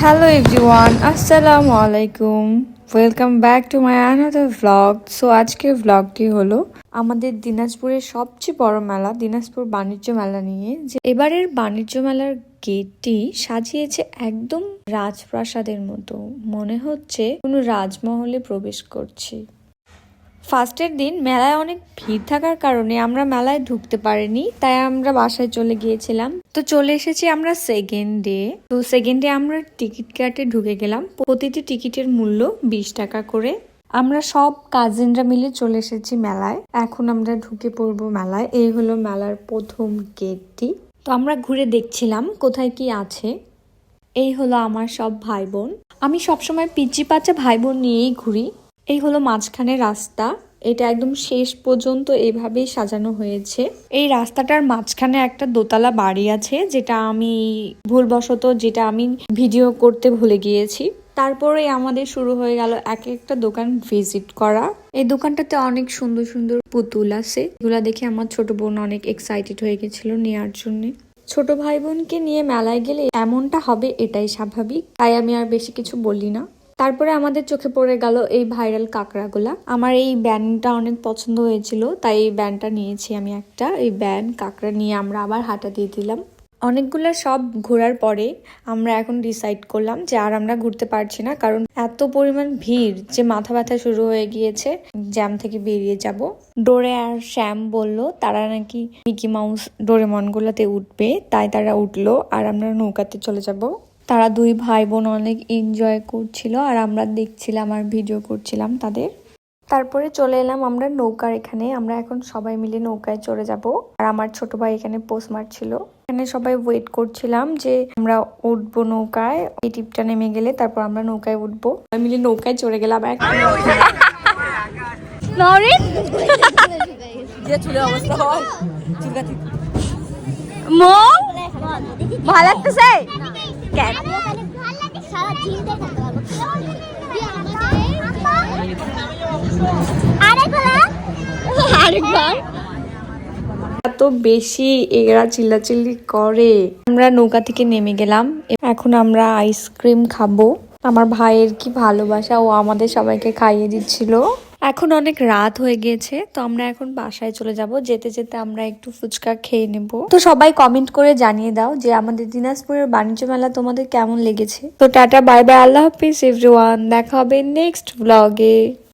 Hello everyone, Assalamu alaikum. Welcome back to my another vlog. So আজকের ভ্লগটি হলো আমাদের দিনাজপুরের সবচেয়ে বড় মেলা, দিনাজপুর বাণিজ্য মেলা নিয়ে। যে এবারের বাণিজ্য মেলার গেটটি সাজিয়েছে একদম রাজপ্রাসাদের মতো, মনে হচ্ছে কোনো রাজমহলে প্রবেশ করছি। ফার্স্টের দিন মেলায় অনেক ভিড় থাকার কারণে আমরা মেলায় ঢুকতে পারিনি, তাই আমরা বাসায় চলে গিয়েছিলাম। তো চলে এসেছি আমরা সেকেন্ড ডে। তো সেকেন্ড ডে আমরা টিকিট কাটে ঢুকে গেলাম। প্রতিটি টিকিটের মূল্য 20 টাকা করে। আমরা সব কাজিনরা মিলে চলে এসেছি মেলায়। এখন আমরা ঢুকে পড়বো মেলায়। এই হলো মেলার প্রথম গেটটি। তো আমরা ঘুরে দেখছিলাম কোথায় কি আছে। এই হলো আমার সব ভাই বোন। আমি সবসময় পিচি পাচা ভাই বোন নিয়েই ঘুরি। এই হলো মাঝখানে রাস্তা, এটা একদম শেষ পর্যন্ত এইভাবেই সাজানো হয়েছে। এই রাস্তাটার মাঝখানে একটা দোতলা বাড়ি আছে, যেটা আমি ভুলবশত ভিডিও করতে ভুলে গিয়েছি। তারপরে আমাদের শুরু হয়ে গেল এক একটা দোকান ভিজিট করা। এই দোকানটাতে অনেক সুন্দর সুন্দর পুতুল আছে, এগুলা দেখে আমার ছোট বোন অনেক এক্সাইটেড হয়ে গেছিল নেওয়ার জন্য। ছোট ভাই বোনকে নিয়ে মেলায় গেলে এমনটা হবে, এটাই স্বাভাবিক, তাই আমি আর বেশি কিছু বলি না। তারপরে আমাদের চোখে পড়ে গেল এই ভাইরাল কাঁকড়াগুলা। আমার এই ব্যান্ডটা অনেক পছন্দ হয়েছিল, তাই এই ব্যান্ডটা নিয়েছি আমি একটা। এই ব্যান্ড কাঁকড়া নিয়ে আমরা আবার হাঁটা দিয়ে দিলাম। অনেকগুলো সব ঘোরার পরে আমরা এখন ডিসাইড করলাম যে আর আমরা ঘুরতে পারছি না, কারণ এত পরিমাণ ভিড় যে মাথা ব্যথা শুরু হয়ে গিয়েছে। জ্যাম থেকে বেরিয়ে যাব। ডোরে আর শ্যাম বলল তারা নাকি মিকি মাউস ডোরেমন গুলাতে উঠবে, তাই তারা উঠলো আর আমরা নৌকাতে চলে যাব। তারা দুই ভাই বোন অনেক এনজয় করছিল আর আমরা দেখছিলাম আর ভিডিও করছিলাম তাদের। তারপরে চলে এলাম আমরা নৌকার এখানে। আমরা এখন সবাই মিলে নৌকায় চড়ে যাব। আর আমার ছোট ভাই এখানে পোজ মারছিল। এখানে সবাই ওয়েট করছিলাম যে আমরা উঠবো নৌকায়। এই টিপটা নেমে গেলে তারপর আমরা নৌকায় উঠবো। সবাই মিলে নৌকায় চড়ে গেলাম। ভালো লাগতেছে। এত বেশি এরা চিল্লাচিল্লি করে। আমরা নৌকা থেকে নেমে গেলাম। এখন আমরা আইসক্রিম খাবো। আমার ভাইয়ের কি ভালোবাসা, ও আমাদের সবাইকে খাইয়ে দিচ্ছিল। এখন অনেক রাত হয়ে গিয়েছে, তো আমরা এখন বাসায় চলে যাব। যেতে যেতে আমরা একটু ফুচকা খেয়ে নেব। তো সবাই কমেন্ট করে জানিয়ে দাও যে আমাদের দিনাজপুরের বাণিজ্য মেলা তোমাদের কেমন লেগেছে। তো টাটা, বাই বাই, আল্লাহ হাফিজ এভরিওয়ান। দেখা হবে নেক্সট ব্লগে।